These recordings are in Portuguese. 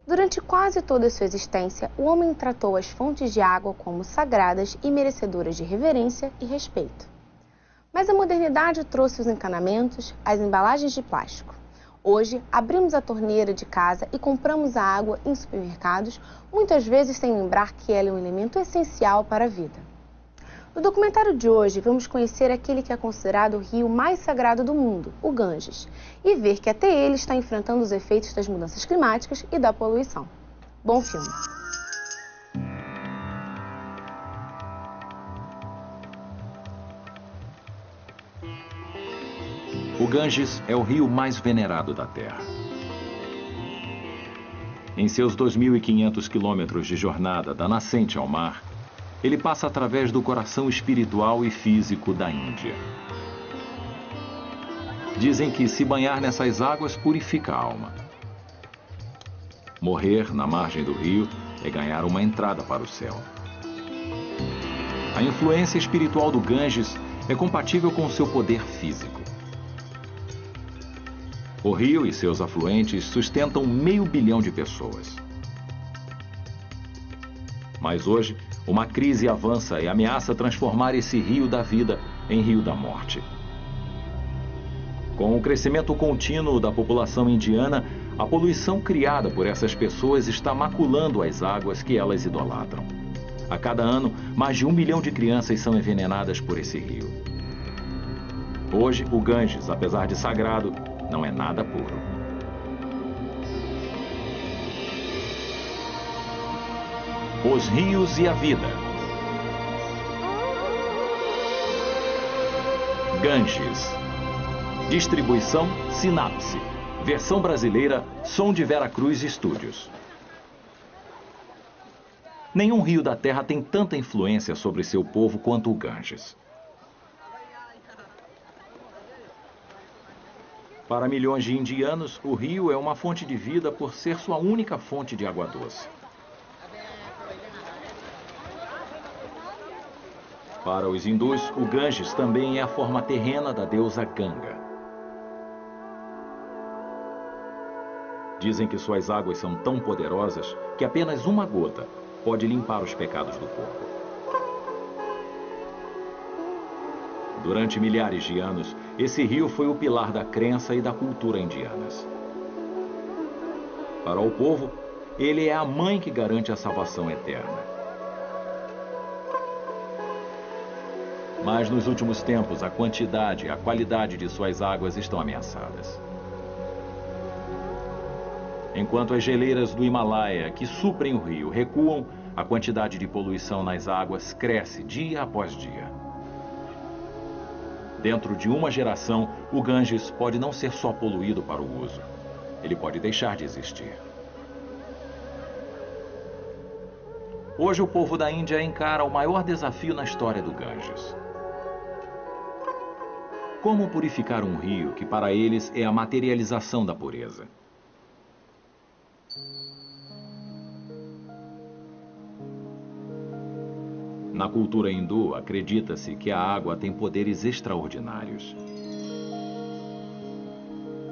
Durante quase toda a sua existência, o homem tratou as fontes de água como sagradas e merecedoras de reverência e respeito. Mas a modernidade trouxe os encanamentos, as embalagens de plástico. Hoje, abrimos a torneira de casa e compramos a água em supermercados, muitas vezes sem lembrar que ela é um elemento essencial para a vida. No documentário de hoje, vamos conhecer aquele que é considerado o rio mais sagrado do mundo, o Ganges, e ver que até ele está enfrentando os efeitos das mudanças climáticas e da poluição. Bom filme! O Ganges é o rio mais venerado da Terra. Em seus 2.500 quilômetros de jornada da nascente ao mar, ele passa através do coração espiritual e físico da Índia. Dizem que se banhar nessas águas purifica a alma. Morrer na margem do rio é ganhar uma entrada para o céu. A influência espiritual do Ganges é compatível com seu poder físico. O rio e seus afluentes sustentam 500 milhões de pessoas. Mas hoje, uma crise avança e ameaça transformar esse rio da vida em rio da morte. Com o crescimento contínuo da população indiana, a poluição criada por essas pessoas está maculando as águas que elas idolatram. A cada ano, mais de 1 milhão de crianças são envenenadas por esse rio. Hoje, o Ganges, apesar de sagrado, não é nada puro. Os rios e a vida. Ganges. Distribuição Sinapse. Versão brasileira, Som de Vera Cruz Estúdios. Nenhum rio da Terra tem tanta influência sobre seu povo quanto o Ganges. Para milhões de indianos, o rio é uma fonte de vida por ser sua única fonte de água doce. Para os hindus, o Ganges também é a forma terrena da deusa Ganga. Dizem que suas águas são tão poderosas que apenas uma gota pode limpar os pecados do corpo. Durante milhares de anos, esse rio foi o pilar da crença e da cultura indianas. Para o povo, ele é a mãe que garante a salvação eterna. Mas nos últimos tempos, a quantidade e a qualidade de suas águas estão ameaçadas. Enquanto as geleiras do Himalaia, que suprem o rio, recuam, a quantidade de poluição nas águas cresce dia após dia. Dentro de uma geração, o Ganges pode não ser só poluído para o uso. Ele pode deixar de existir. Hoje, o povo da Índia encara o maior desafio na história do Ganges. Como purificar um rio que para eles é a materialização da pureza? Na cultura hindu, acredita-se que a água tem poderes extraordinários.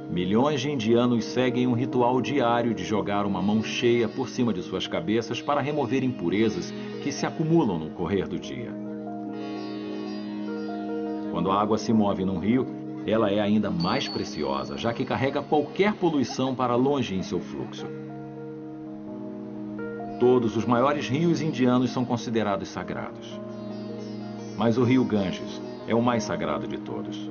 Milhões de indianos seguem um ritual diário de jogar uma mão cheia por cima de suas cabeças para remover impurezas que se acumulam no correr do dia. Quando a água se move num rio, ela é ainda mais preciosa, já que carrega qualquer poluição para longe em seu fluxo. Todos os maiores rios indianos são considerados sagrados. Mas o rio Ganges é o mais sagrado de todos.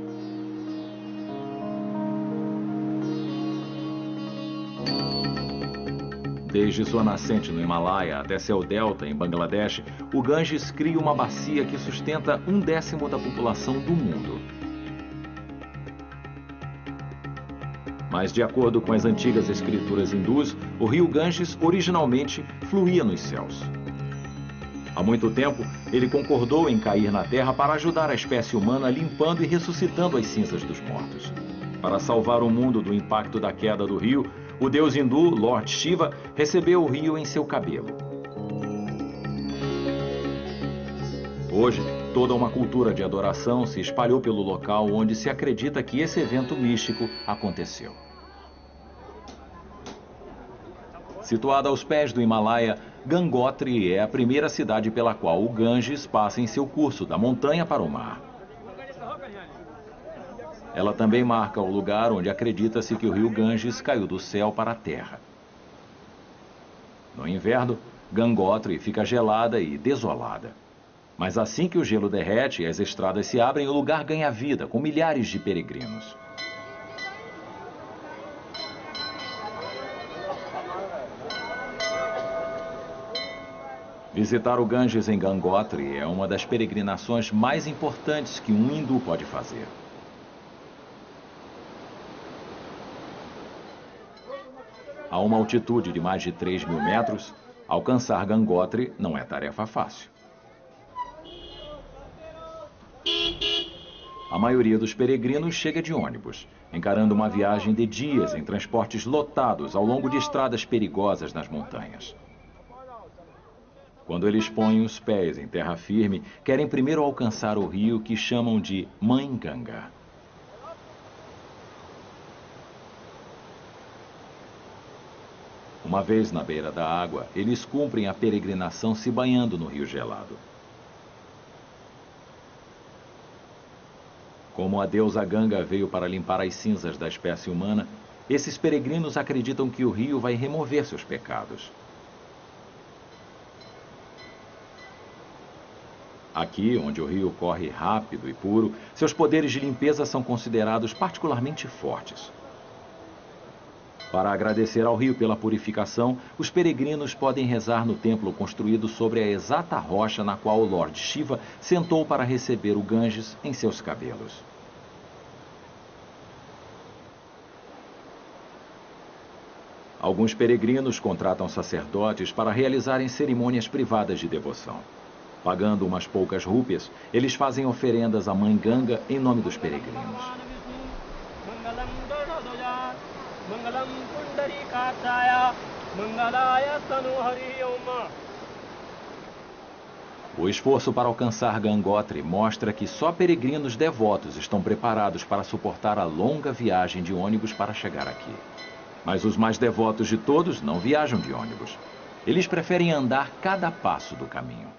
Desde sua nascente no Himalaia até seu delta em Bangladesh, o Ganges cria uma bacia que sustenta 1/10 da população do mundo. Mas, de acordo com as antigas escrituras hindus, o rio Ganges originalmente fluía nos céus. Há muito tempo, ele concordou em cair na terra para ajudar a espécie humana limpando e ressuscitando as cinzas dos mortos. Para salvar o mundo do impacto da queda do rio, o deus hindu, Lord Shiva, recebeu o rio em seu cabelo. Hoje, toda uma cultura de adoração se espalhou pelo local onde se acredita que esse evento místico aconteceu. Situada aos pés do Himalaia, Gangotri é a primeira cidade pela qual o Ganges passa em seu curso da montanha para o mar. Ela também marca o lugar onde acredita-se que o rio Ganges caiu do céu para a terra. No inverno, Gangotri fica gelada e desolada. Mas assim que o gelo derrete e as estradas se abrem, o lugar ganha vida, com milhares de peregrinos. Visitar o Ganges em Gangotri é uma das peregrinações mais importantes que um hindu pode fazer. A uma altitude de mais de 3.000 metros, alcançar Gangotri não é tarefa fácil. A maioria dos peregrinos chega de ônibus, encarando uma viagem de dias em transportes lotados ao longo de estradas perigosas nas montanhas. Quando eles põem os pés em terra firme, querem primeiro alcançar o rio que chamam de Mãe Ganga. Uma vez na beira da água, eles cumprem a peregrinação se banhando no rio gelado. Como a deusa Ganga veio para limpar as cinzas da espécie humana, esses peregrinos acreditam que o rio vai remover seus pecados. Aqui, onde o rio corre rápido e puro, seus poderes de limpeza são considerados particularmente fortes. Para agradecer ao rio pela purificação, os peregrinos podem rezar no templo construído sobre a exata rocha na qual o Lord Shiva sentou para receber o Ganges em seus cabelos. Alguns peregrinos contratam sacerdotes para realizarem cerimônias privadas de devoção. Pagando umas poucas rúpias, eles fazem oferendas à Mãe Ganga em nome dos peregrinos. O esforço para alcançar Gangotri mostra que só peregrinos devotos estão preparados para suportar a longa viagem de ônibus para chegar aqui. Mas os mais devotos de todos não viajam de ônibus. Eles preferem andar cada passo do caminho.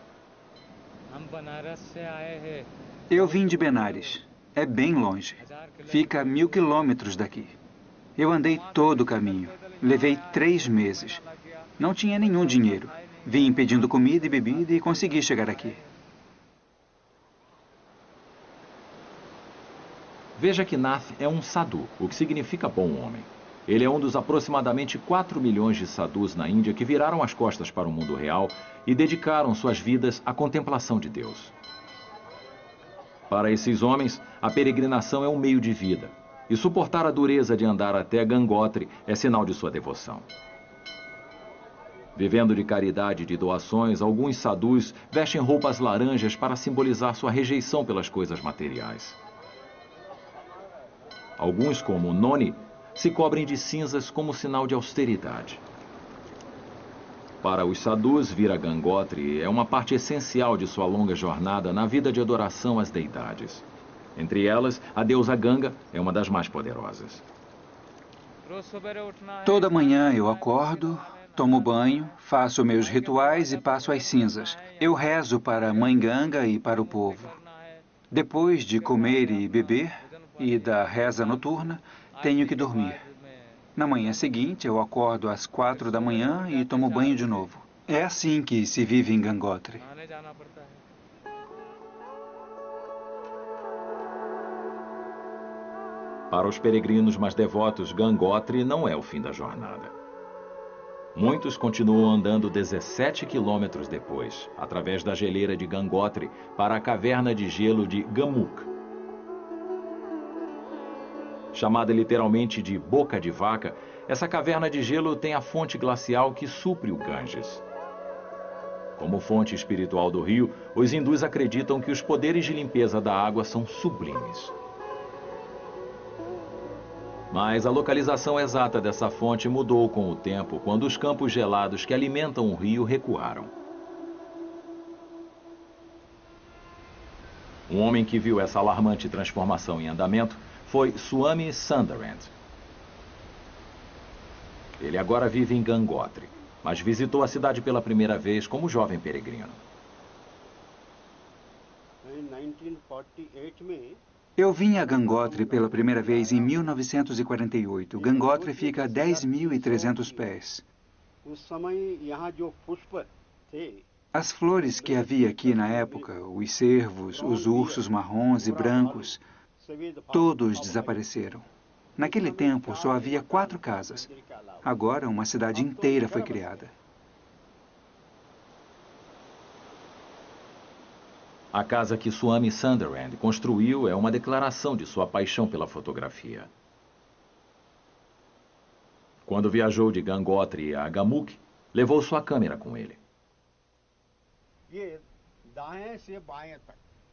Eu vim de Benares. É bem longe. Fica a 1.000 quilômetros daqui. Eu andei todo o caminho. Levei 3 meses. Não tinha nenhum dinheiro. Vim pedindo comida e bebida e consegui chegar aqui. Veja que Nath é um sadhu, o que significa bom homem. Ele é um dos aproximadamente 4 milhões de sadhus na Índia que viraram as costas para o mundo real e dedicaram suas vidas à contemplação de Deus. Para esses homens, a peregrinação é um meio de vida, e suportar a dureza de andar até Gangotri é sinal de sua devoção. Vivendo de caridade e de doações, alguns sadhus vestem roupas laranjas para simbolizar sua rejeição pelas coisas materiais. Alguns, como Noni, se cobrem de cinzas como sinal de austeridade. Para os sadhus, vir a Gangotri é uma parte essencial de sua longa jornada na vida de adoração às deidades. Entre elas, a deusa Ganga é uma das mais poderosas. Toda manhã eu acordo, tomo banho, faço meus rituais e passo as cinzas. Eu rezo para a Mãe Ganga e para o povo. Depois de comer e beber, e da reza noturna, tenho que dormir. Na manhã seguinte, eu acordo às 4 da manhã e tomo banho de novo. É assim que se vive em Gangotri. Para os peregrinos mais devotos, Gangotri não é o fim da jornada. Muitos continuam andando 17 quilômetros depois, através da geleira de Gangotri, para a caverna de gelo de Gamuk. Chamada literalmente de Boca de Vaca, essa caverna de gelo tem a fonte glacial que supre o Ganges. Como fonte espiritual do rio, os hindus acreditam que os poderes de limpeza da água são sublimes. Mas a localização exata dessa fonte mudou com o tempo, quando os campos gelados que alimentam o rio recuaram. Um homem que viu essa alarmante transformação em andamento foi Swami Sundarand. Ele agora vive em Gangotri, mas visitou a cidade pela primeira vez como jovem peregrino. Eu vim a Gangotri pela primeira vez em 1948. Gangotri fica a 10.300 pés. As flores que havia aqui na época, os cervos, os ursos marrons e brancos, todos desapareceram. Naquele tempo só havia 4 casas. Agora uma cidade inteira foi criada. A casa que Swami Sundarand construiu é uma declaração de sua paixão pela fotografia. Quando viajou de Gangotri a Gamukh, levou sua câmera com ele.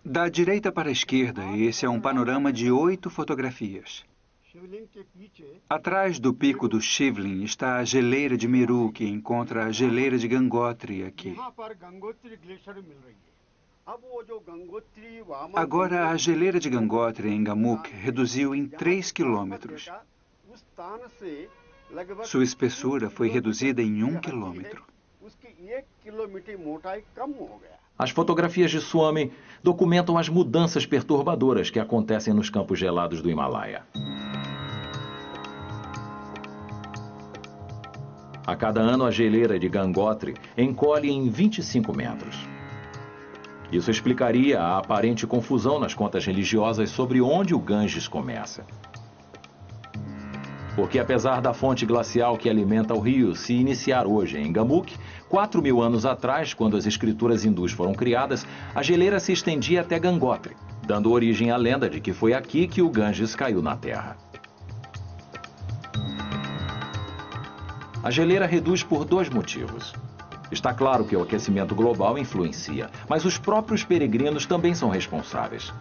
Da direita para a esquerda, esse é um panorama de 8 fotografias. Atrás do pico do Shivling está a geleira de Meru, que encontra a geleira de Gangotri aqui. Agora, a geleira de Gangotri em Gamukh reduziu em 3 quilômetros. Sua espessura foi reduzida em 1 quilômetro. As fotografias de Swami documentam as mudanças perturbadoras que acontecem nos campos gelados do Himalaia. A cada ano, a geleira de Gangotri encolhe em 25 metros. Isso explicaria a aparente confusão nas contas religiosas sobre onde o Ganges começa. Porque apesar da fonte glacial que alimenta o rio se iniciar hoje em Gamukh, 4.000 anos atrás, quando as escrituras hindus foram criadas, a geleira se estendia até Gangotri, dando origem à lenda de que foi aqui que o Ganges caiu na terra. A geleira reduz por 2 motivos. Está claro que o aquecimento global influencia, mas os próprios peregrinos também são responsáveis.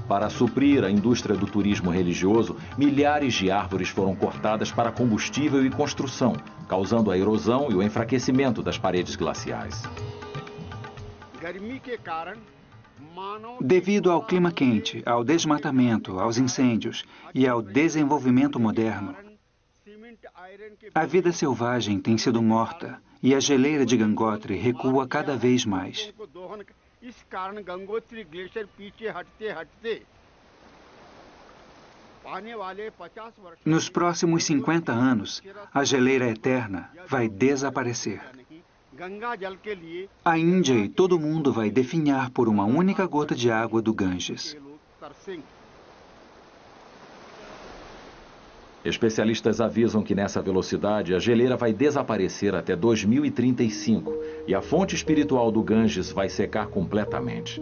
Para suprir a indústria do turismo religioso, milhares de árvores foram cortadas para combustível e construção, causando a erosão e o enfraquecimento das paredes glaciais. Devido ao clima quente, ao desmatamento, aos incêndios e ao desenvolvimento moderno, a vida selvagem tem sido morta e a geleira de Gangotri recua cada vez mais. Nos próximos 50 anos, a geleira eterna vai desaparecer. A Índia e todo mundo vai definhar por uma única gota de água do Ganges. Especialistas avisam que nessa velocidade a geleira vai desaparecer até 2035 e a fonte espiritual do Ganges vai secar completamente.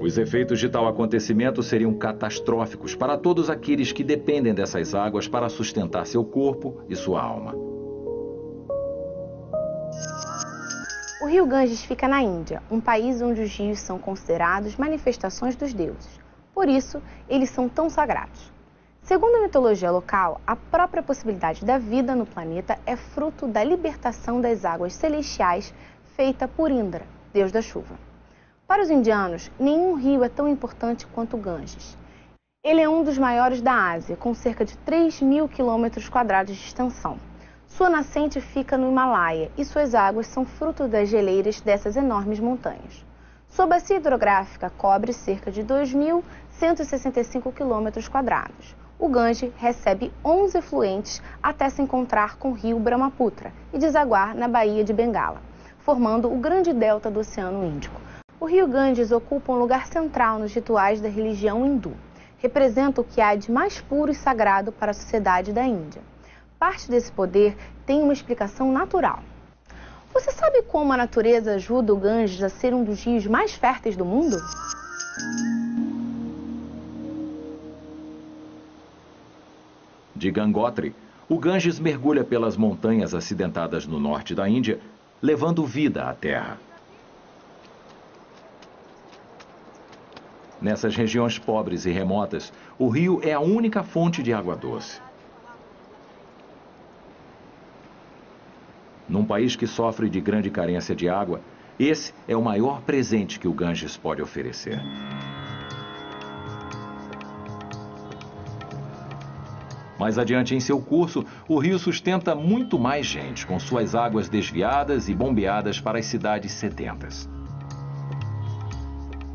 Os efeitos de tal acontecimento seriam catastróficos para todos aqueles que dependem dessas águas para sustentar seu corpo e sua alma. O rio Ganges fica na Índia, um país onde os rios são considerados manifestações dos deuses. Por isso, eles são tão sagrados. Segundo a mitologia local, a própria possibilidade da vida no planeta é fruto da libertação das águas celestiais feita por Indra, deus da chuva. Para os indianos, nenhum rio é tão importante quanto o Ganges. Ele é um dos maiores da Ásia, com cerca de 3.000 km² de extensão. Sua nascente fica no Himalaia e suas águas são fruto das geleiras dessas enormes montanhas. Sua bacia hidrográfica cobre cerca de 2.165 km². O Ganges recebe 11 efluentes até se encontrar com o rio Brahmaputra e desaguar na Baía de Bengala, formando o grande delta do Oceano Índico. O rio Ganges ocupa um lugar central nos rituais da religião hindu. Representa o que há de mais puro e sagrado para a sociedade da Índia. Parte desse poder tem uma explicação natural. Você sabe como a natureza ajuda o Ganges a ser um dos rios mais férteis do mundo? De Gangotri, o Ganges mergulha pelas montanhas acidentadas no norte da Índia, levando vida à terra. Nessas regiões pobres e remotas, o rio é a única fonte de água doce. Num país que sofre de grande carência de água, esse é o maior presente que o Ganges pode oferecer. Mais adiante em seu curso, o rio sustenta muito mais gente, com suas águas desviadas e bombeadas para as cidades sedentas.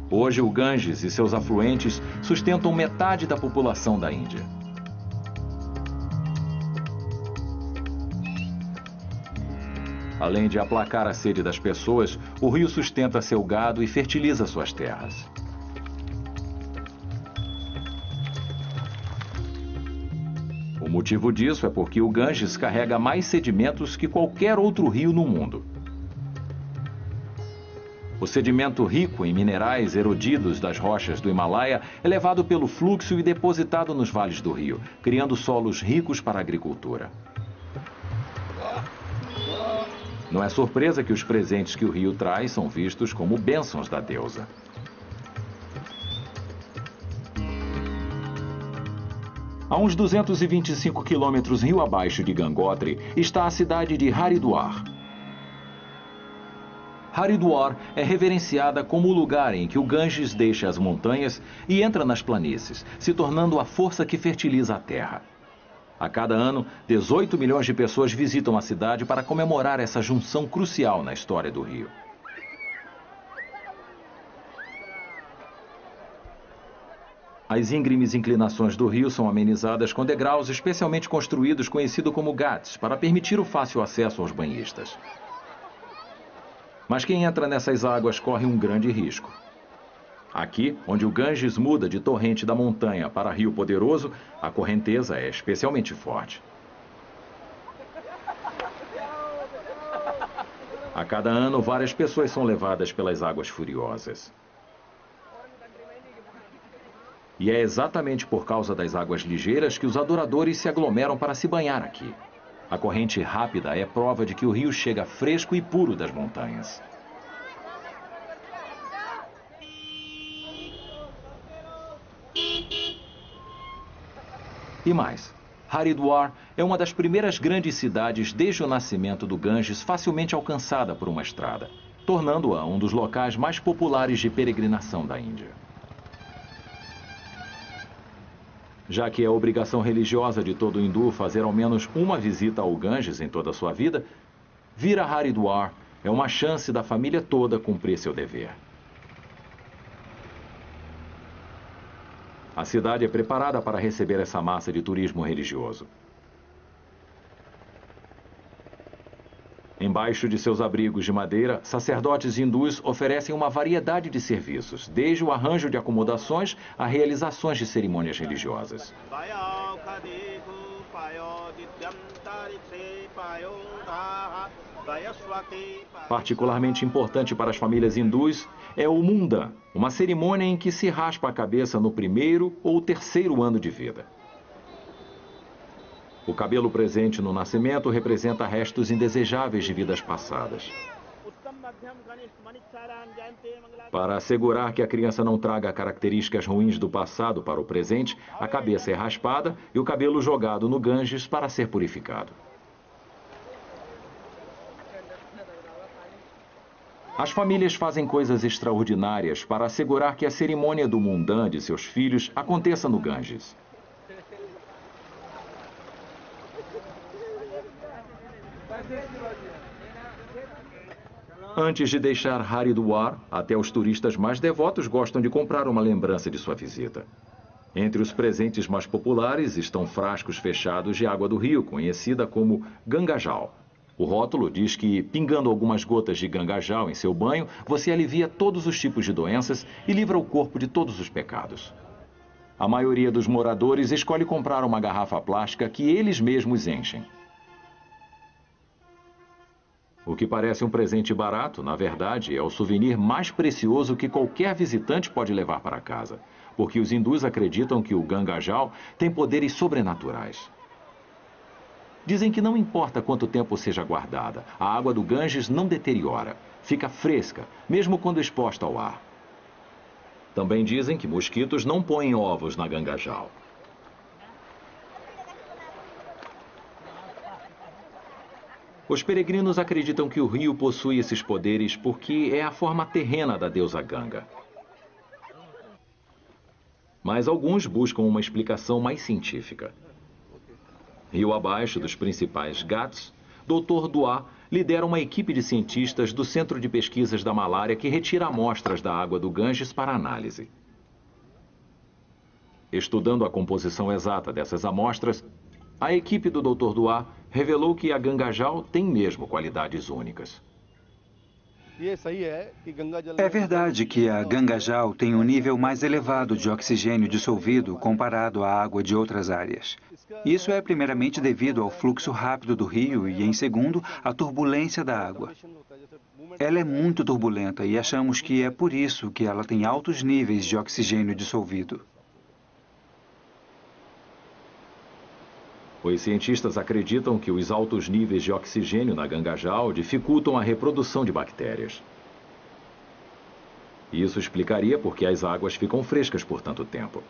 Hoje, o Ganges e seus afluentes sustentam metade da população da Índia. Além de aplacar a sede das pessoas, o rio sustenta seu gado e fertiliza suas terras. O motivo disso é porque o Ganges carrega mais sedimentos que qualquer outro rio no mundo. O sedimento rico em minerais erodidos das rochas do Himalaia é levado pelo fluxo e depositado nos vales do rio, criando solos ricos para a agricultura. Não é surpresa que os presentes que o rio traz são vistos como bênçãos da deusa. A uns 225 quilômetros rio abaixo de Gangotri está a cidade de Haridwar. Haridwar é reverenciada como o lugar em que o Ganges deixa as montanhas e entra nas planícies, se tornando a força que fertiliza a terra. A cada ano, 18 milhões de pessoas visitam a cidade para comemorar essa junção crucial na história do rio. As íngremes inclinações do rio são amenizadas com degraus especialmente construídos, conhecido como ghats, para permitir o fácil acesso aos banhistas. Mas quem entra nessas águas corre um grande risco. Aqui, onde o Ganges muda de torrente da montanha para rio poderoso, a correnteza é especialmente forte. A cada ano, várias pessoas são levadas pelas águas furiosas. E é exatamente por causa das águas ligeiras que os adoradores se aglomeram para se banhar aqui. A corrente rápida é prova de que o rio chega fresco e puro das montanhas. E mais, Haridwar é uma das primeiras grandes cidades desde o nascimento do Ganges facilmente alcançada por uma estrada, tornando-a um dos locais mais populares de peregrinação da Índia. Já que é obrigação religiosa de todo hindu fazer ao menos uma visita ao Ganges em toda a sua vida, vir a Haridwar é uma chance da família toda cumprir seu dever. A cidade é preparada para receber essa massa de turismo religioso. Embaixo de seus abrigos de madeira, sacerdotes hindus oferecem uma variedade de serviços, desde o arranjo de acomodações a realizações de cerimônias religiosas. Particularmente importante para as famílias hindus é o Mundan, uma cerimônia em que se raspa a cabeça no primeiro ou terceiro ano de vida. O cabelo presente no nascimento representa restos indesejáveis de vidas passadas. Para assegurar que a criança não traga características ruins do passado para o presente, a cabeça é raspada e o cabelo jogado no Ganges para ser purificado. As famílias fazem coisas extraordinárias para assegurar que a cerimônia do Mundan de seus filhos aconteça no Ganges. Antes de deixar Haridwar, até os turistas mais devotos gostam de comprar uma lembrança de sua visita. Entre os presentes mais populares estão frascos fechados de água do rio, conhecida como Gangajal. O rótulo diz que, pingando algumas gotas de Gangajal em seu banho, você alivia todos os tipos de doenças e livra o corpo de todos os pecados. A maioria dos moradores escolhe comprar uma garrafa plástica que eles mesmos enchem. O que parece um presente barato, na verdade, é o souvenir mais precioso que qualquer visitante pode levar para casa, porque os hindus acreditam que o Gangajal tem poderes sobrenaturais. Dizem que não importa quanto tempo seja guardada, a água do Ganges não deteriora, fica fresca, mesmo quando exposta ao ar. Também dizem que mosquitos não põem ovos na Gangajal. Os peregrinos acreditam que o rio possui esses poderes porque é a forma terrena da deusa Ganga. Mas alguns buscam uma explicação mais científica. Rio abaixo dos principais Ghats, Dr. Dua lidera uma equipe de cientistas do Centro de Pesquisas da Malária que retira amostras da água do Ganges para análise. Estudando a composição exata dessas amostras, a equipe do Dr. Dua revelou que a Gangajal tem mesmo qualidades únicas. É verdade que a Gangajal tem um nível mais elevado de oxigênio dissolvido comparado à água de outras áreas. Isso é primeiramente devido ao fluxo rápido do rio e, em segundo, à turbulência da água. Ela é muito turbulenta e achamos que é por isso que ela tem altos níveis de oxigênio dissolvido. Os cientistas acreditam que os altos níveis de oxigênio na Gangajal dificultam a reprodução de bactérias. Isso explicaria por que as águas ficam frescas por tanto tempo.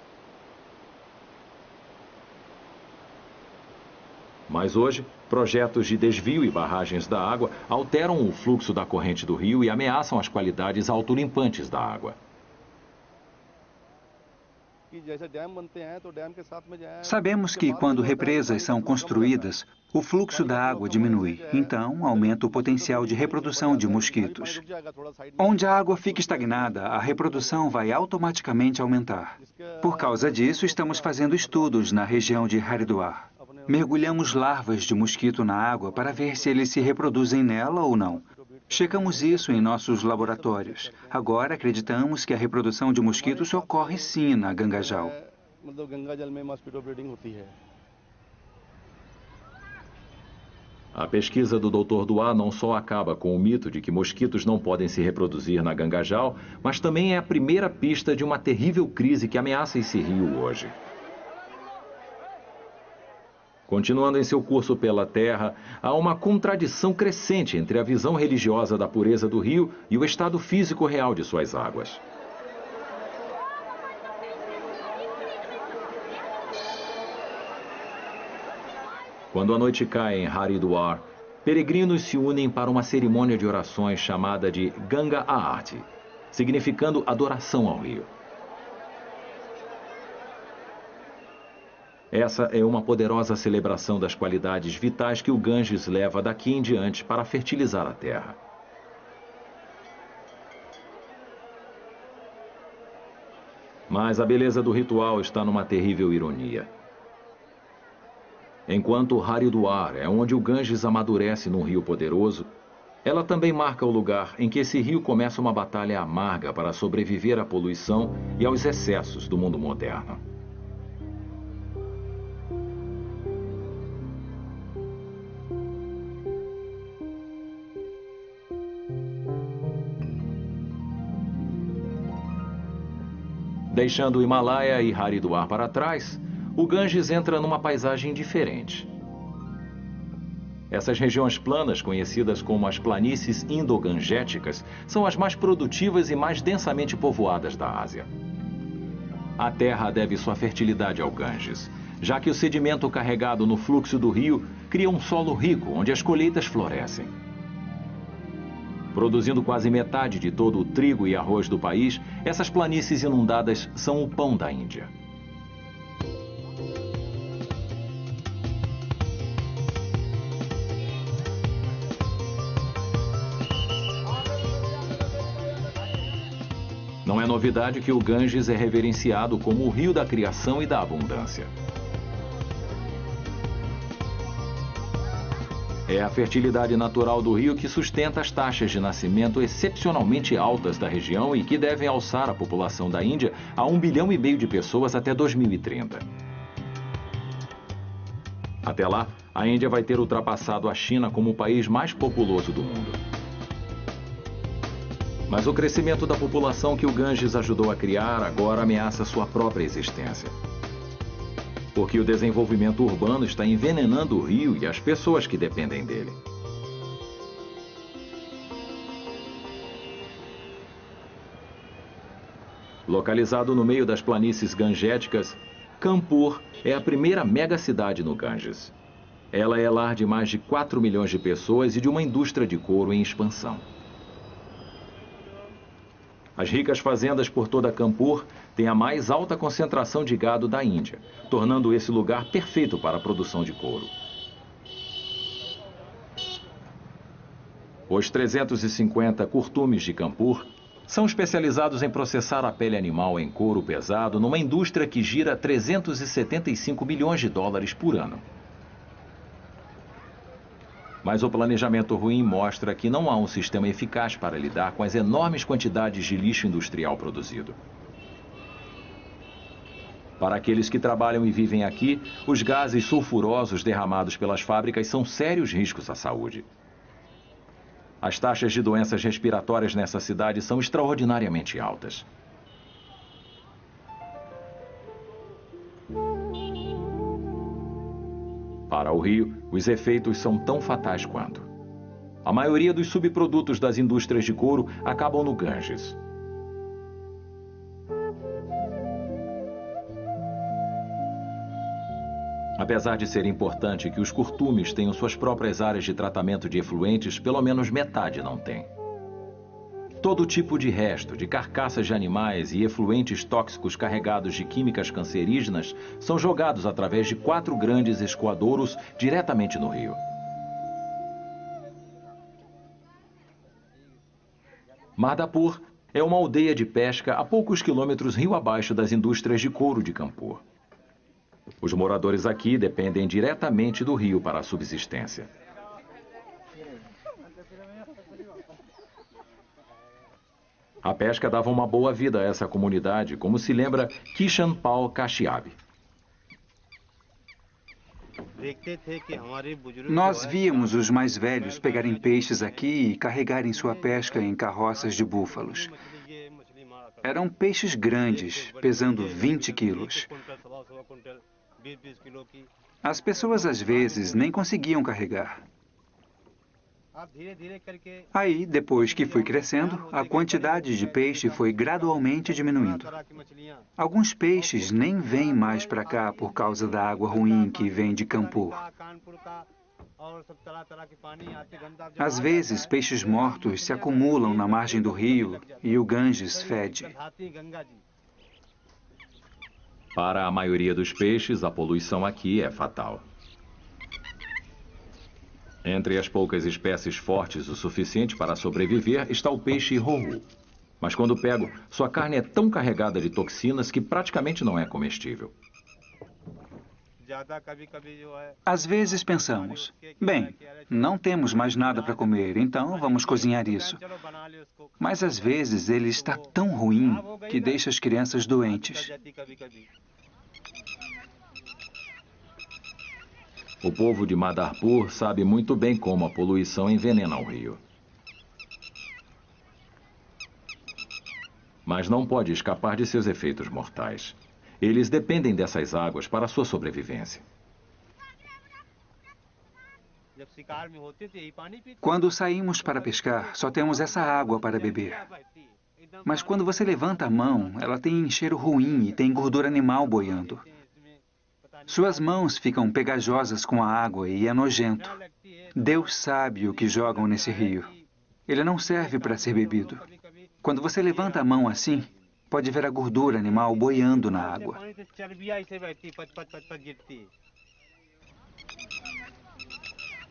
Mas hoje, projetos de desvio e barragens da água alteram o fluxo da corrente do rio e ameaçam as qualidades autolimpantes da água. Sabemos que quando represas são construídas, o fluxo da água diminui, então aumenta o potencial de reprodução de mosquitos. Onde a água fica estagnada, a reprodução vai automaticamente aumentar. Por causa disso, estamos fazendo estudos na região de Haridwar. Mergulhamos larvas de mosquito na água para ver se eles se reproduzem nela ou não. Checamos isso em nossos laboratórios. Agora acreditamos que a reprodução de mosquitos ocorre sim na Gangajal. A pesquisa do Dr. Dua não só acaba com o mito de que mosquitos não podem se reproduzir na Gangajal, mas também é a primeira pista de uma terrível crise que ameaça esse rio hoje. Continuando em seu curso pela Terra, há uma contradição crescente entre a visão religiosa da pureza do rio e o estado físico real de suas águas. Quando a noite cai em Haridwar, peregrinos se unem para uma cerimônia de orações chamada de Ganga Aarti, significando adoração ao rio. Essa é uma poderosa celebração das qualidades vitais que o Ganges leva daqui em diante para fertilizar a terra. Mas a beleza do ritual está numa terrível ironia. Enquanto Haridwar é onde o Ganges amadurece num rio poderoso, ela também marca o lugar em que esse rio começa uma batalha amarga para sobreviver à poluição e aos excessos do mundo moderno. Deixando o Himalaia e Haridwar para trás, o Ganges entra numa paisagem diferente. Essas regiões planas, conhecidas como as planícies indogangéticas, são as mais produtivas e mais densamente povoadas da Ásia. A terra deve sua fertilidade ao Ganges, já que o sedimento carregado no fluxo do rio cria um solo rico onde as colheitas florescem. Produzindo quase metade de todo o trigo e arroz do país, essas planícies inundadas são o pão da Índia. Não é novidade que o Ganges é reverenciado como o rio da criação e da abundância. É a fertilidade natural do rio que sustenta as taxas de nascimento excepcionalmente altas da região e que devem alçar a população da Índia a 1,5 bilhão de pessoas até 2030. Até lá, a Índia vai ter ultrapassado a China como o país mais populoso do mundo. Mas o crescimento da população que o Ganges ajudou a criar agora ameaça sua própria existência. Porque o desenvolvimento urbano está envenenando o rio e as pessoas que dependem dele. Localizado no meio das planícies gangéticas, Kanpur é a primeira megacidade no Ganges. Ela é lar de mais de 4 milhões de pessoas e de uma indústria de couro em expansão. As ricas fazendas por toda Kanpur têm a mais alta concentração de gado da Índia, tornando esse lugar perfeito para a produção de couro. Os 350 curtumes de Kanpur são especializados em processar a pele animal em couro pesado numa indústria que gira 375 milhões de dólares por ano. Mas o planejamento ruim mostra que não há um sistema eficaz para lidar com as enormes quantidades de lixo industrial produzido. Para aqueles que trabalham e vivem aqui, os gases sulfurosos derramados pelas fábricas são sérios riscos à saúde. As taxas de doenças respiratórias nessa cidade são extraordinariamente altas. Para o Rio, os efeitos são tão fatais quanto. A maioria dos subprodutos das indústrias de couro acabam no Ganges. Apesar de ser importante que os curtumes tenham suas próprias áreas de tratamento de efluentes, pelo menos metade não tem. Todo tipo de resto, de carcaças de animais e efluentes tóxicos carregados de químicas cancerígenas são jogados através de 4 grandes escoadouros diretamente no rio. Madhapur é uma aldeia de pesca a poucos quilômetros rio abaixo das indústrias de couro de Kanpur. Os moradores aqui dependem diretamente do rio para a subsistência. A pesca dava uma boa vida a essa comunidade, como se lembra Kishan Pal Kashyap. Nós víamos os mais velhos pegarem peixes aqui e carregarem sua pesca em carroças de búfalos. Eram peixes grandes, pesando 20 quilos. As pessoas às vezes nem conseguiam carregar. Aí, depois que fui crescendo, a quantidade de peixe foi gradualmente diminuindo. Alguns peixes nem vêm mais para cá por causa da água ruim que vem de Kanpur. Às vezes, peixes mortos se acumulam na margem do rio e o Ganges fede. Para a maioria dos peixes, a poluição aqui é fatal. Entre as poucas espécies fortes o suficiente para sobreviver está o peixe rohu. Mas quando pego, sua carne é tão carregada de toxinas que praticamente não é comestível. Às vezes pensamos, bem, não temos mais nada para comer, então vamos cozinhar isso. Mas às vezes ele está tão ruim que deixa as crianças doentes. O povo de Madhapur sabe muito bem como a poluição envenena o rio. Mas não pode escapar de seus efeitos mortais. Eles dependem dessas águas para sua sobrevivência. Quando saímos para pescar, só temos essa água para beber. Mas quando você levanta a mão, ela tem cheiro ruim e tem gordura animal boiando. Suas mãos ficam pegajosas com a água e é nojento. Deus sabe o que jogam nesse rio. Ele não serve para ser bebido. Quando você levanta a mão assim, pode ver a gordura animal boiando na água.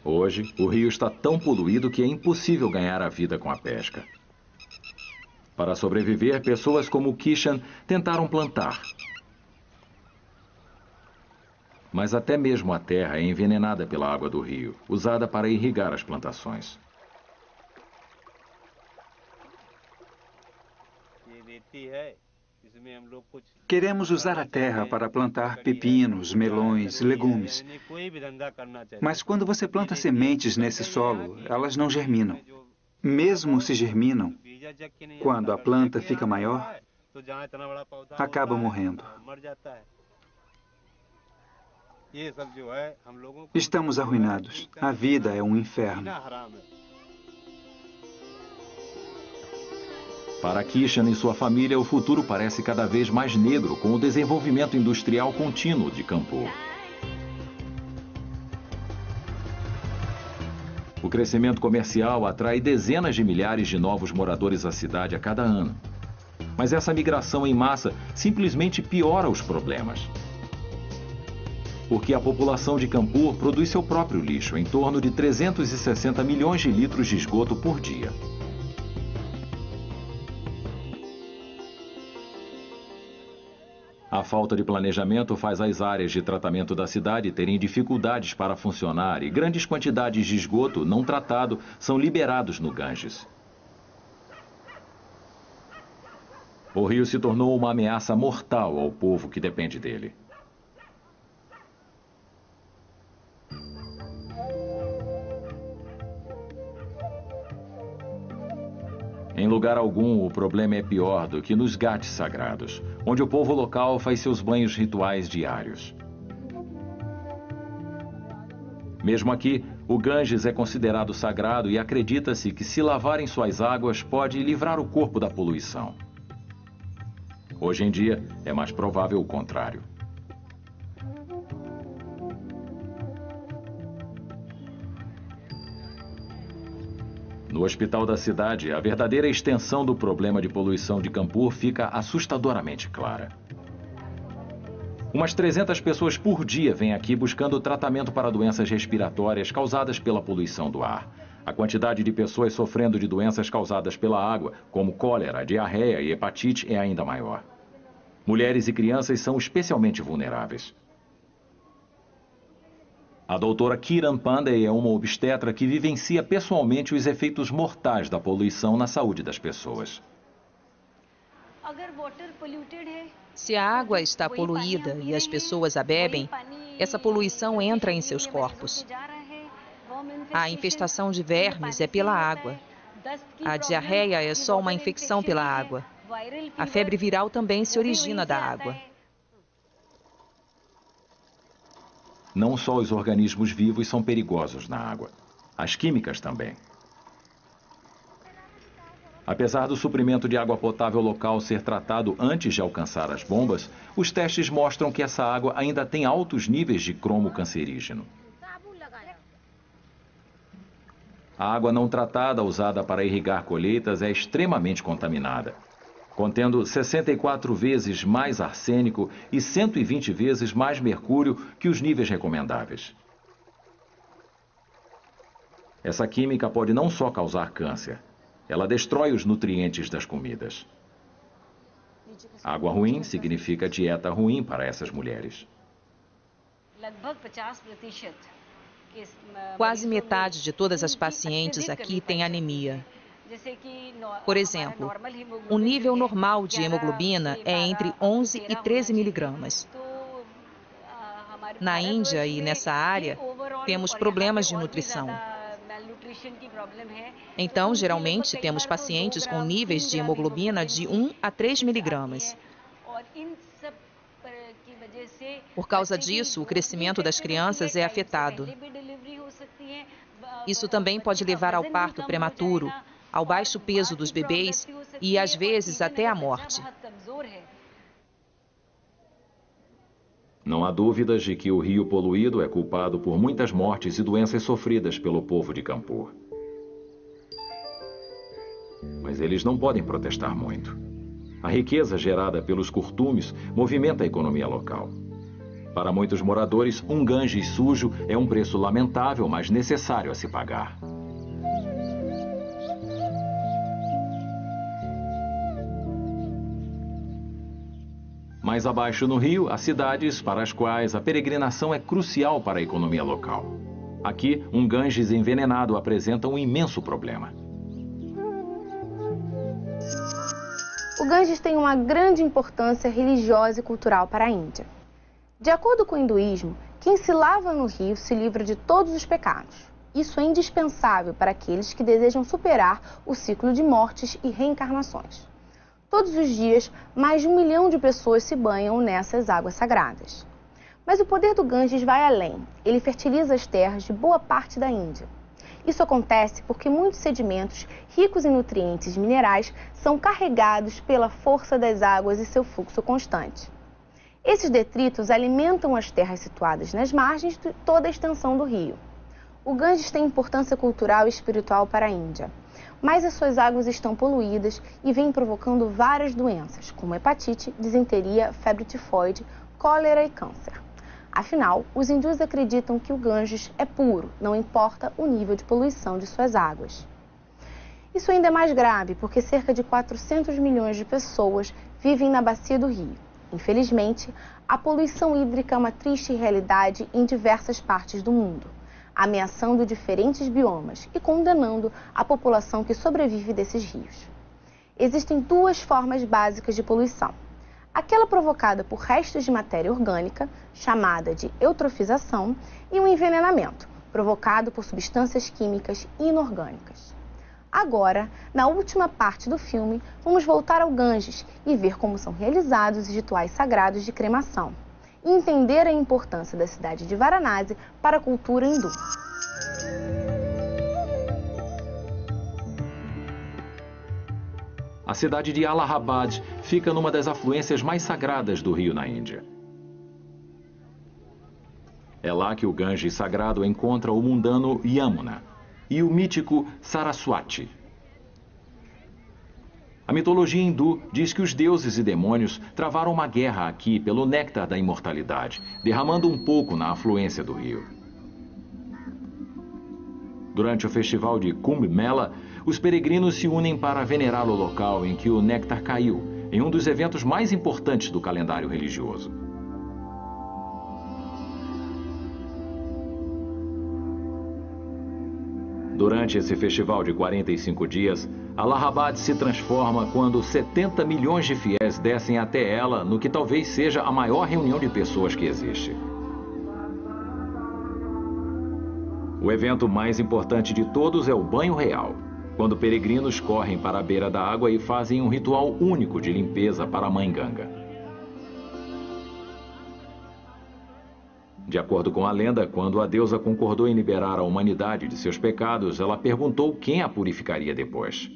Hoje, o rio está tão poluído que é impossível ganhar a vida com a pesca. Para sobreviver, pessoas como Kishan tentaram plantar. Mas até mesmo a terra é envenenada pela água do rio, usada para irrigar as plantações. Queremos usar a terra para plantar pepinos, melões, legumes. Mas quando você planta sementes nesse solo, elas não germinam. Mesmo se germinam, quando a planta fica maior, acaba morrendo. Estamos arruinados. A vida é um inferno. Para Kishan e sua família, o futuro parece cada vez mais negro com o desenvolvimento industrial contínuo de Kanpur. O crescimento comercial atrai dezenas de milhares de novos moradores à cidade a cada ano. Mas essa migração em massa simplesmente piora os problemas. Porque a população de Kanpur produz seu próprio lixo, em torno de 360 milhões de litros de esgoto por dia. A falta de planejamento faz as áreas de tratamento da cidade terem dificuldades para funcionar e grandes quantidades de esgoto não tratado são liberados no Ganges. O rio se tornou uma ameaça mortal ao povo que depende dele. Em lugar algum, o problema é pior do que nos ghats sagrados, onde o povo local faz seus banhos rituais diários. Mesmo aqui, o Ganges é considerado sagrado e acredita-se que se lavar em suas águas pode livrar o corpo da poluição. Hoje em dia, é mais provável o contrário. No hospital da cidade, a verdadeira extensão do problema de poluição de Kanpur fica assustadoramente clara. Umas 300 pessoas por dia vêm aqui buscando tratamento para doenças respiratórias causadas pela poluição do ar. A quantidade de pessoas sofrendo de doenças causadas pela água, como cólera, diarreia e hepatite, é ainda maior. Mulheres e crianças são especialmente vulneráveis. A doutora Kiran Pandey é uma obstetra que vivencia pessoalmente os efeitos mortais da poluição na saúde das pessoas. Se a água está poluída e as pessoas a bebem, essa poluição entra em seus corpos. A infestação de vermes é pela água. A diarreia é só uma infecção pela água. A febre viral também se origina da água. Não só os organismos vivos são perigosos na água, as químicas também. Apesar do suprimento de água potável local ser tratado antes de alcançar as bombas, os testes mostram que essa água ainda tem altos níveis de cromo cancerígeno. A água não tratada usada para irrigar colheitas é extremamente contaminada, contendo 64 vezes mais arsênico e 120 vezes mais mercúrio que os níveis recomendáveis. Essa química pode não só causar câncer, ela destrói os nutrientes das comidas. Água ruim significa dieta ruim para essas mulheres. Quase metade de todas as pacientes aqui tem anemia. Por exemplo, o nível normal de hemoglobina é entre 11 e 13 miligramas. Na Índia e nessa área, temos problemas de nutrição. Então, geralmente, temos pacientes com níveis de hemoglobina de 1 a 3 miligramas. Por causa disso, o crescimento das crianças é afetado. Isso também pode levar ao parto prematuro, ao baixo peso dos bebês e, às vezes, até à morte. Não há dúvidas de que o rio poluído é culpado por muitas mortes e doenças sofridas pelo povo de Kanpur. Mas eles não podem protestar muito. A riqueza gerada pelos curtumes movimenta a economia local. Para muitos moradores, um Ganges sujo é um preço lamentável, mas necessário a se pagar. Mais abaixo no rio, há cidades para as quais a peregrinação é crucial para a economia local. Aqui, um Ganges envenenado apresenta um imenso problema. O Ganges tem uma grande importância religiosa e cultural para a Índia. De acordo com o hinduísmo, quem se lava no rio se livra de todos os pecados. Isso é indispensável para aqueles que desejam superar o ciclo de mortes e reencarnações. Todos os dias, mais de 1 milhão de pessoas se banham nessas águas sagradas. Mas o poder do Ganges vai além. Ele fertiliza as terras de boa parte da Índia. Isso acontece porque muitos sedimentos ricos em nutrientes e minerais são carregados pela força das águas e seu fluxo constante. Esses detritos alimentam as terras situadas nas margens de toda a extensão do rio. O Ganges tem importância cultural e espiritual para a Índia. mais as suas águas estão poluídas e vêm provocando várias doenças, como hepatite, disenteria, febre tifoide, cólera e câncer. Afinal, os hindus acreditam que o Ganges é puro, não importa o nível de poluição de suas águas. Isso ainda é mais grave porque cerca de 400 milhões de pessoas vivem na bacia do rio. Infelizmente, a poluição hídrica é uma triste realidade em diversas partes do mundo, ameaçando diferentes biomas e condenando a população que sobrevive desses rios. Existem duas formas básicas de poluição. Aquela provocada por restos de matéria orgânica, chamada de eutrofização, e um envenenamento, provocado por substâncias químicas inorgânicas. Agora, na última parte do filme, vamos voltar ao Ganges e ver como são realizados os rituais sagrados de cremação, e entender a importância da cidade de Varanasi para a cultura hindu. A cidade de Allahabad fica numa das afluências mais sagradas do rio na Índia. É lá que o Ganges sagrado encontra o mundano Yamuna e o mítico Saraswati. A mitologia hindu diz que os deuses e demônios travaram uma guerra aqui pelo néctar da imortalidade, derramando um pouco na afluência do rio. Durante o festival de Kumbh Mela, os peregrinos se unem para venerar o local em que o néctar caiu, em um dos eventos mais importantes do calendário religioso. Durante esse festival de 45 dias, Allahabad se transforma quando 70 milhões de fiéis descem até ela no que talvez seja a maior reunião de pessoas que existe. O evento mais importante de todos é o banho real, quando peregrinos correm para a beira da água e fazem um ritual único de limpeza para a Mãe Ganga. De acordo com a lenda, quando a deusa concordou em liberar a humanidade de seus pecados, ela perguntou quem a purificaria depois.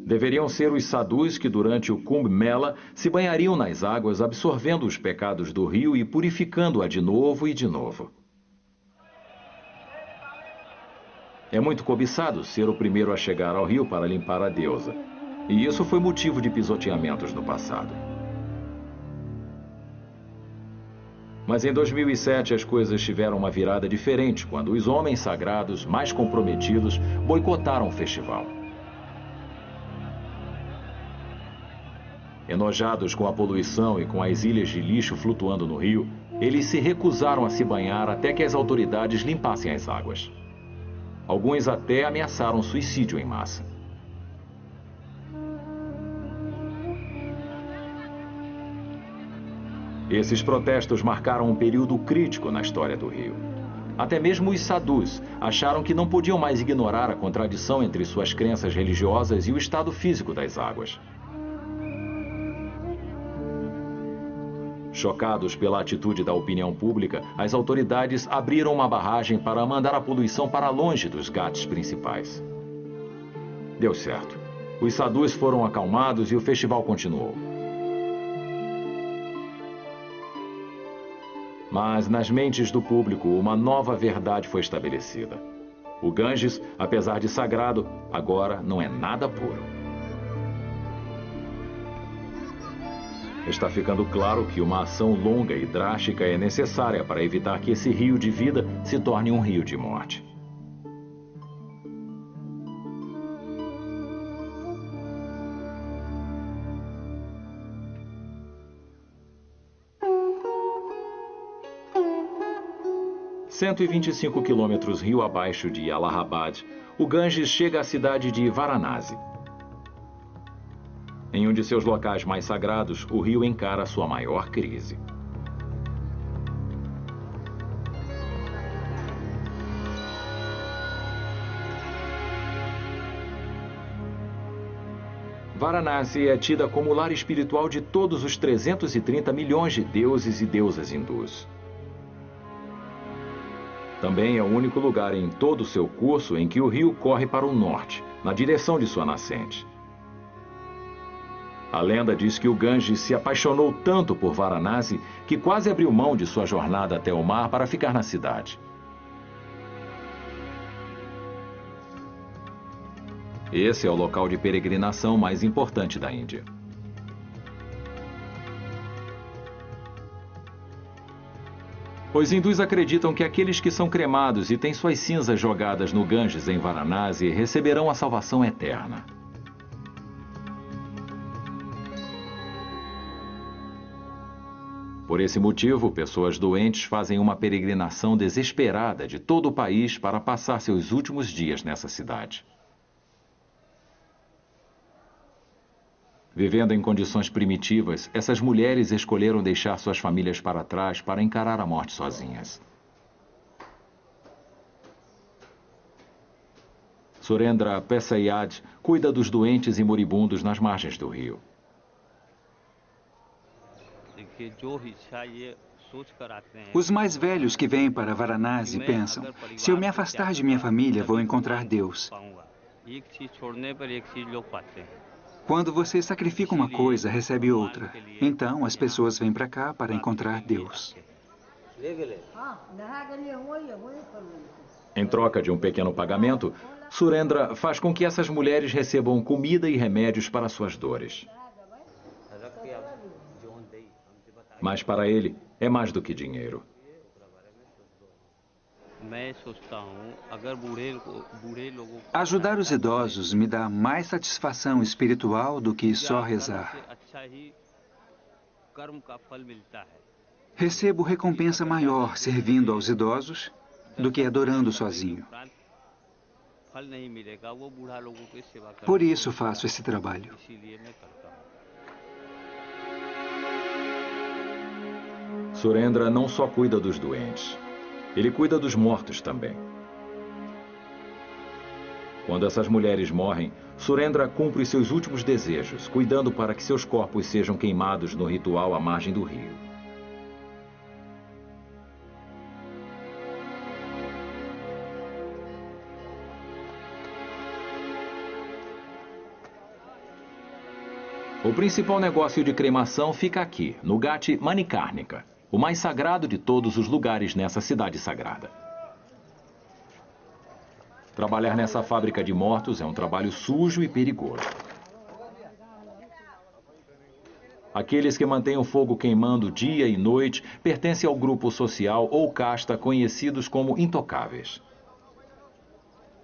Deveriam ser os sadhus que durante o Kumbh Mela se banhariam nas águas, absorvendo os pecados do rio e purificando-a de novo e de novo. É muito cobiçado ser o primeiro a chegar ao rio para limpar a deusa, e isso foi motivo de pisoteamentos no passado. Mas em 2007 as coisas tiveram uma virada diferente quando os homens sagrados mais comprometidos boicotaram o festival. Enojados com a poluição e com as ilhas de lixo flutuando no rio, eles se recusaram a se banhar até que as autoridades limpassem as águas. Alguns até ameaçaram suicídio em massa. Esses protestos marcaram um período crítico na história do rio. Até mesmo os sadhus acharam que não podiam mais ignorar a contradição entre suas crenças religiosas e o estado físico das águas. Chocados pela atitude da opinião pública, as autoridades abriram uma barragem para mandar a poluição para longe dos ghats principais. Deu certo. Os sadhus foram acalmados e o festival continuou. Mas nas mentes do público, uma nova verdade foi estabelecida. O Ganges, apesar de sagrado, agora não é nada puro. Está ficando claro que uma ação longa e drástica é necessária para evitar que esse rio de vida se torne um rio de morte. Cento e 25 quilômetros rio abaixo de Allahabad, o Ganges chega à cidade de Varanasi. Em um de seus locais mais sagrados, o rio encara sua maior crise. Varanasi é tida como o lar espiritual de todos os 330 milhões de deuses e deusas hindus. Também é o único lugar em todo o seu curso em que o rio corre para o norte, na direção de sua nascente. A lenda diz que o Ganges se apaixonou tanto por Varanasi que quase abriu mão de sua jornada até o mar para ficar na cidade. Esse é o local de peregrinação mais importante da Índia. Os hindus acreditam que aqueles que são cremados e têm suas cinzas jogadas no Ganges em Varanasi receberão a salvação eterna. Por esse motivo, pessoas doentes fazem uma peregrinação desesperada de todo o país para passar seus últimos dias nessa cidade. Vivendo em condições primitivas, essas mulheres escolheram deixar suas famílias para trás para encarar a morte sozinhas. Surendra Pesayad cuida dos doentes e moribundos nas margens do rio. Os mais velhos que vêm para Varanasi pensam: se eu me afastar de minha família, vou encontrar Deus. Quando você sacrifica uma coisa, recebe outra. Então, as pessoas vêm para cá para encontrar Deus. Em troca de um pequeno pagamento, Surendra faz com que essas mulheres recebam comida e remédios para suas dores. Mas para ele, é mais do que dinheiro. Ajudar os idosos me dá mais satisfação espiritual do que só rezar. Recebo recompensa maior servindo aos idosos do que adorando sozinho. Por isso faço esse trabalho. Surendra não só cuida dos doentes, ele cuida dos mortos também. Quando essas mulheres morrem, Surendra cumpre seus últimos desejos, cuidando para que seus corpos sejam queimados no ritual à margem do rio. O principal negócio de cremação fica aqui, no Ghat Manikarnika, o mais sagrado de todos os lugares nessa cidade sagrada. Trabalhar nessa fábrica de mortos é um trabalho sujo e perigoso. Aqueles que mantêm o fogo queimando dia e noite pertencem ao grupo social ou casta conhecidos como intocáveis.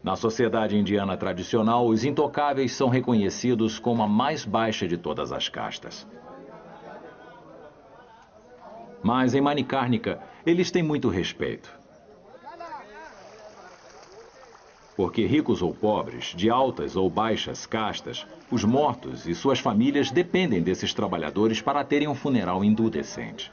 Na sociedade indiana tradicional, os intocáveis são reconhecidos como a mais baixa de todas as castas. Mas em Manikarnika, eles têm muito respeito. Porque ricos ou pobres, de altas ou baixas castas, os mortos e suas famílias dependem desses trabalhadores para terem um funeral hindu decente.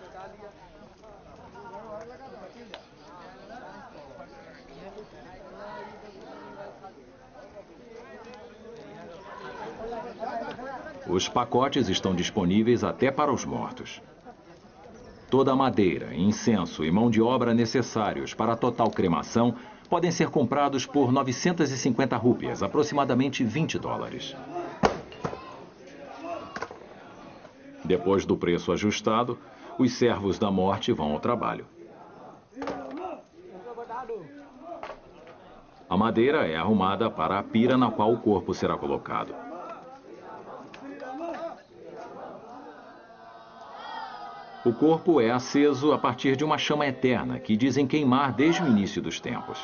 Os pacotes estão disponíveis até para os mortos. Toda a madeira, incenso e mão de obra necessários para a total cremação podem ser comprados por 950 rúpias, aproximadamente $20. Depois do preço ajustado, os servos da morte vão ao trabalho. A madeira é arrumada para a pira na qual o corpo será colocado. O corpo é aceso a partir de uma chama eterna que dizem queimar desde o início dos tempos.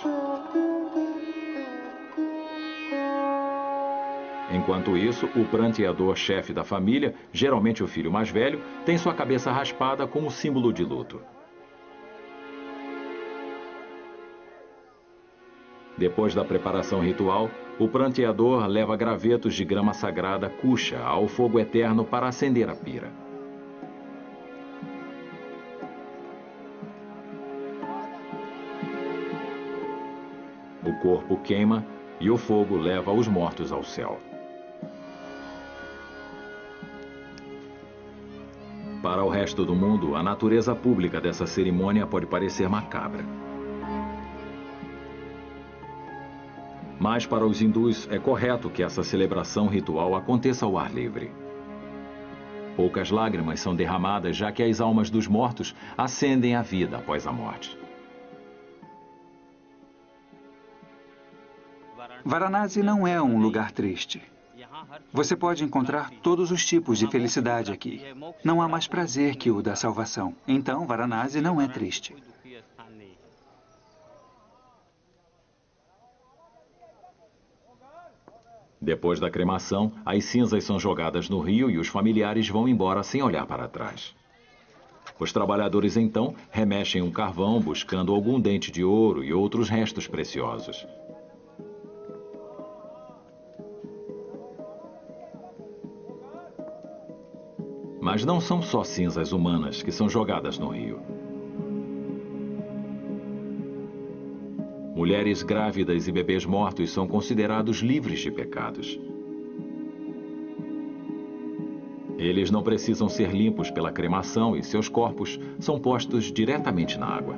Enquanto isso, o pranteador-chefe da família, geralmente o filho mais velho, tem sua cabeça raspada como símbolo de luto. Depois da preparação ritual, o pranteador leva gravetos de grama sagrada kusha ao fogo eterno para acender a pira. O corpo queima e o fogo leva os mortos ao céu. Para o resto do mundo, a natureza pública dessa cerimônia pode parecer macabra. Mas para os hindus é correto que essa celebração ritual aconteça ao ar livre. Poucas lágrimas são derramadas, já que as almas dos mortos ascendem à vida após a morte. Varanasi não é um lugar triste. Você pode encontrar todos os tipos de felicidade aqui. Não há mais prazer que o da salvação. Então, Varanasi não é triste. Depois da cremação, as cinzas são jogadas no rio e os familiares vão embora sem olhar para trás. Os trabalhadores, então, remexem um carvão buscando algum dente de ouro e outros restos preciosos. Mas não são só cinzas humanas que são jogadas no rio. Mulheres grávidas e bebês mortos são considerados livres de pecados. Eles não precisam ser limpos pela cremação e seus corpos são postos diretamente na água.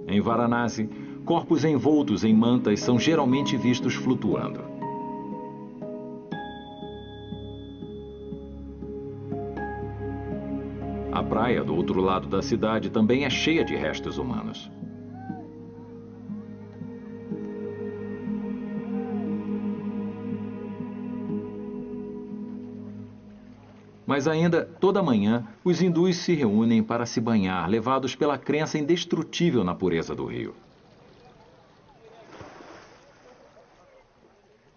Em Varanasi, corpos envoltos em mantas são geralmente vistos flutuando. A praia do outro lado da cidade também é cheia de restos humanos. Mas ainda, toda manhã, os hindus se reúnem para se banhar, levados pela crença indestrutível na pureza do rio.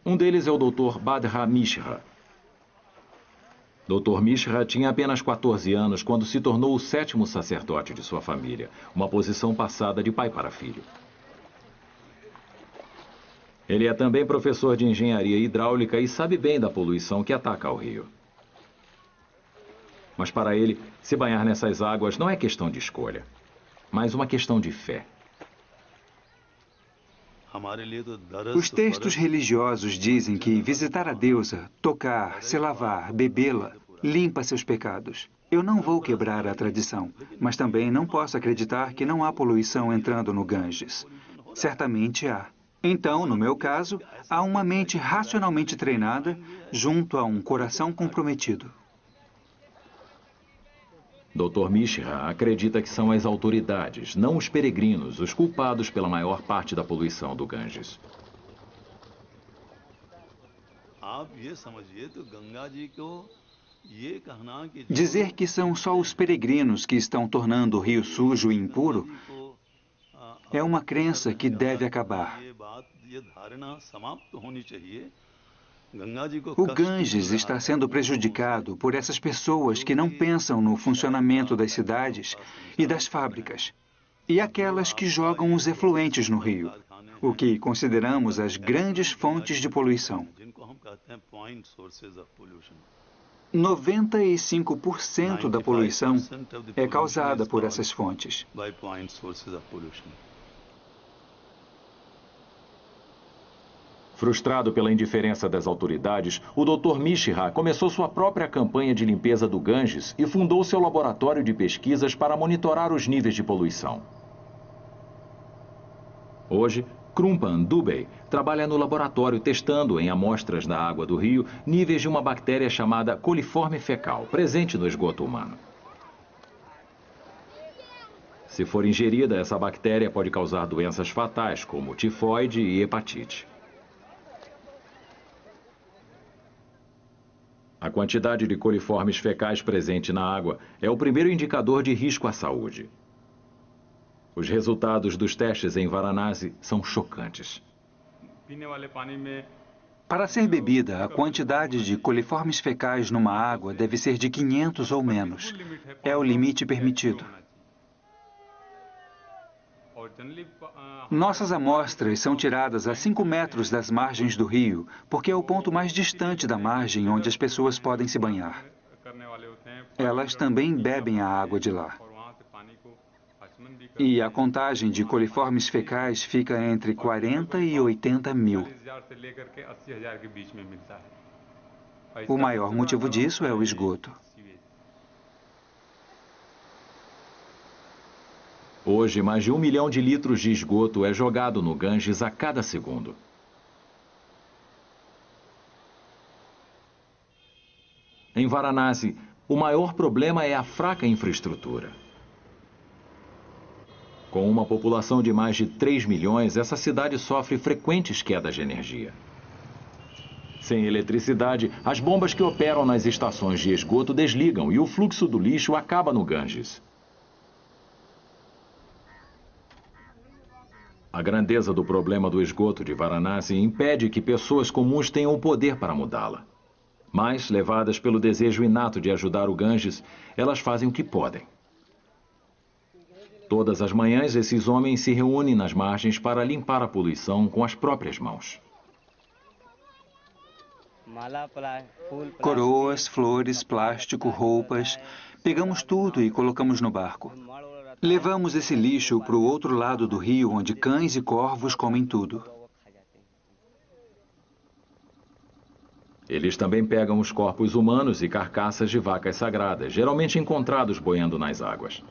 Um deles é o Dr. Bhadra Mishra. Dr. Mishra tinha apenas 14 anos quando se tornou o 7º sacerdote de sua família, uma posição passada de pai para filho. Ele é também professor de engenharia hidráulica e sabe bem da poluição que ataca o rio. Mas para ele, se banhar nessas águas não é questão de escolha, mas uma questão de fé. Os textos religiosos dizem que visitar a deusa, tocar, se lavar, bebê-la, limpa seus pecados. Eu não vou quebrar a tradição, mas também não posso acreditar que não há poluição entrando no Ganges. Certamente há. Então, no meu caso, há uma mente racionalmente treinada junto a um coração comprometido. Dr. Mishra acredita que são as autoridades, não os peregrinos, os culpados pela maior parte da poluição do Ganges. Dizer que são só os peregrinos que estão tornando o rio sujo e impuro é uma crença que deve acabar. O Ganges está sendo prejudicado por essas pessoas que não pensam no funcionamento das cidades e das fábricas, e aquelas que jogam os efluentes no rio, o que consideramos as grandes fontes de poluição. 95% da poluição é causada por essas fontes. Frustrado pela indiferença das autoridades, o Dr. Mishra começou sua própria campanha de limpeza do Ganges e fundou seu laboratório de pesquisas para monitorar os níveis de poluição. Hoje, Krumpan Dubey trabalha no laboratório testando em amostras da água do rio níveis de uma bactéria chamada coliforme fecal, presente no esgoto humano. Se for ingerida, essa bactéria pode causar doenças fatais como tifoide e hepatite. A quantidade de coliformes fecais presente na água é o primeiro indicador de risco à saúde. Os resultados dos testes em Varanasi são chocantes. Para ser bebida, a quantidade de coliformes fecais numa água deve ser de 500 ou menos. É o limite permitido. Nossas amostras são tiradas a 5 metros das margens do rio, porque é o ponto mais distante da margem onde as pessoas podem se banhar. Elas também bebem a água de lá. E a contagem de coliformes fecais fica entre 40 e 80 mil. O maior motivo disso é o esgoto. Hoje, mais de 1 milhão de litros de esgoto é jogado no Ganges a cada segundo. Em Varanasi, o maior problema é a fraca infraestrutura. Com uma população de mais de 3 milhões, essa cidade sofre frequentes quedas de energia. Sem eletricidade, as bombas que operam nas estações de esgoto desligam e o fluxo do lixo acaba no Ganges. A grandeza do problema do esgoto de Varanasi impede que pessoas comuns tenham o poder para mudá-la. Mas, levadas pelo desejo inato de ajudar o Ganges, elas fazem o que podem. Todas as manhãs, esses homens se reúnem nas margens para limpar a poluição com as próprias mãos. Coroas, flores, plástico, roupas. Pegamos tudo e colocamos no barco. Levamos esse lixo para o outro lado do rio, onde cães e corvos comem tudo. Eles também pegam os corpos humanos e carcaças de vacas sagradas, geralmente encontrados boiando nas águas.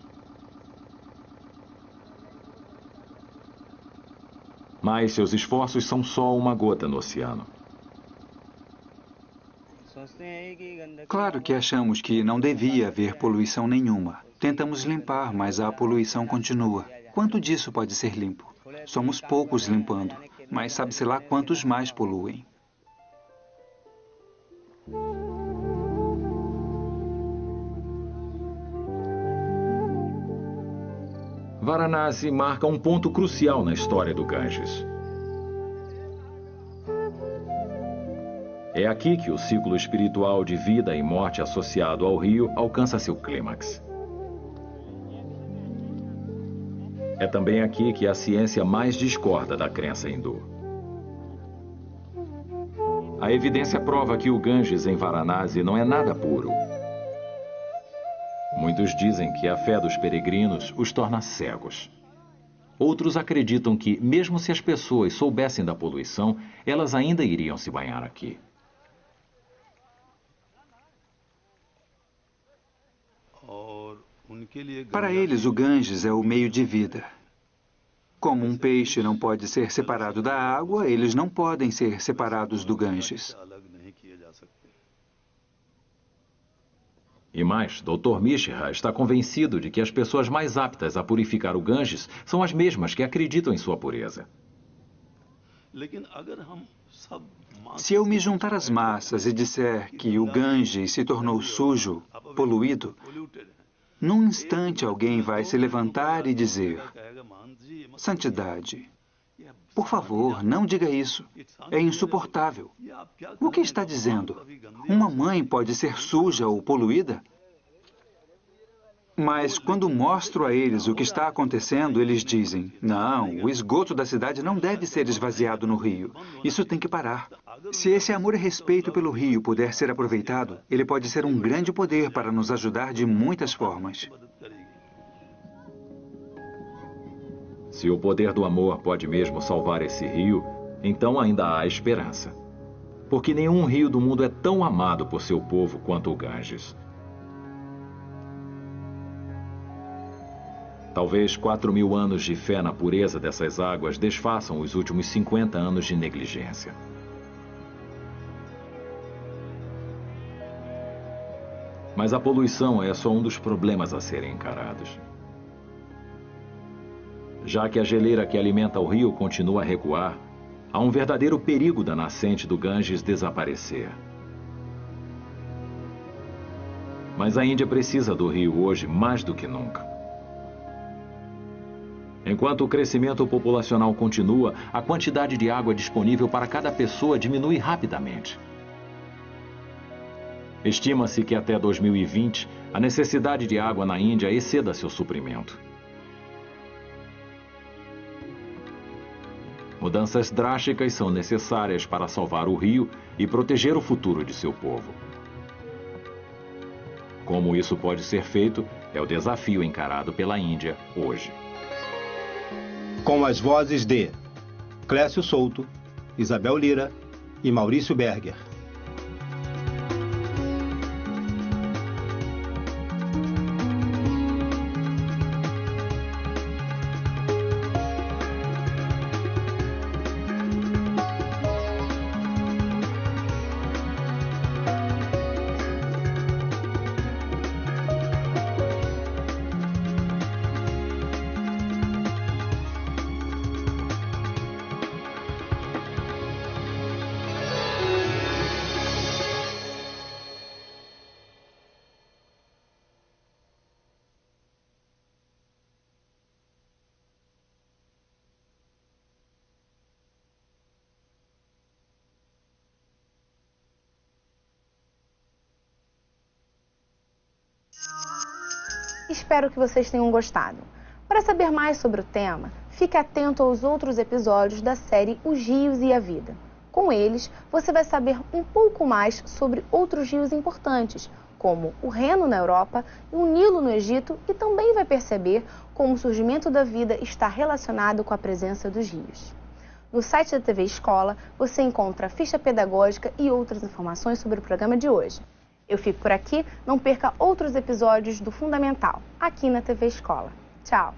Mas seus esforços são só uma gota no oceano. Claro que achamos que não devia haver poluição nenhuma. Tentamos limpar, mas a poluição continua. Quanto disso pode ser limpo? Somos poucos limpando, mas sabe-se lá quantos mais poluem. Varanasi marca um ponto crucial na história do Ganges. É aqui que o ciclo espiritual de vida e morte associado ao rio alcança seu clímax. É também aqui que a ciência mais discorda da crença hindu. A evidência prova que o Ganges em Varanasi não é nada puro. Muitos dizem que a fé dos peregrinos os torna cegos. Outros acreditam que, mesmo se as pessoas soubessem da poluição, elas ainda iriam se banhar aqui. Para eles, o Ganges é o meio de vida. Como um peixe não pode ser separado da água, eles não podem ser separados do Ganges. E mais, Dr. Mishra está convencido de que as pessoas mais aptas a purificar o Ganges são as mesmas que acreditam em sua pureza. Se eu me juntar às massas e disser que o Ganges se tornou sujo, poluído, num instante alguém vai se levantar e dizer: santidade, por favor, não diga isso. É insuportável. O que está dizendo? Uma mãe pode ser suja ou poluída? Mas quando mostro a eles o que está acontecendo, eles dizem: não, o esgoto da cidade não deve ser esvaziado no rio. Isso tem que parar. Se esse amor e respeito pelo rio puder ser aproveitado, ele pode ser um grande poder para nos ajudar de muitas formas. Se o poder do amor pode mesmo salvar esse rio, então ainda há esperança. Porque nenhum rio do mundo é tão amado por seu povo quanto o Ganges. Talvez 4.000 anos de fé na pureza dessas águas desfaçam os últimos 50 anos de negligência. Mas a poluição é só um dos problemas a serem encarados. Já que a geleira que alimenta o rio continua a recuar, há um verdadeiro perigo da nascente do Ganges desaparecer. Mas a Índia precisa do rio hoje mais do que nunca. Enquanto o crescimento populacional continua, a quantidade de água disponível para cada pessoa diminui rapidamente. Estima-se que até 2020, a necessidade de água na Índia exceda seu suprimento. Mudanças drásticas são necessárias para salvar o rio e proteger o futuro de seu povo. Como isso pode ser feito, é o desafio encarado pela Índia hoje. Com as vozes de Clécio Souto, Isabel Lira e Maurício Berger. Espero que vocês tenham gostado. Para saber mais sobre o tema, fique atento aos outros episódios da série Os Rios e a Vida. Com eles, você vai saber um pouco mais sobre outros rios importantes, como o Reno na Europa e o Nilo no Egito, e também vai perceber como o surgimento da vida está relacionado com a presença dos rios. No site da TV Escola, você encontra a ficha pedagógica e outras informações sobre o programa de hoje. Eu fico por aqui, não perca outros episódios do Fundamental, aqui na TV Escola. Tchau!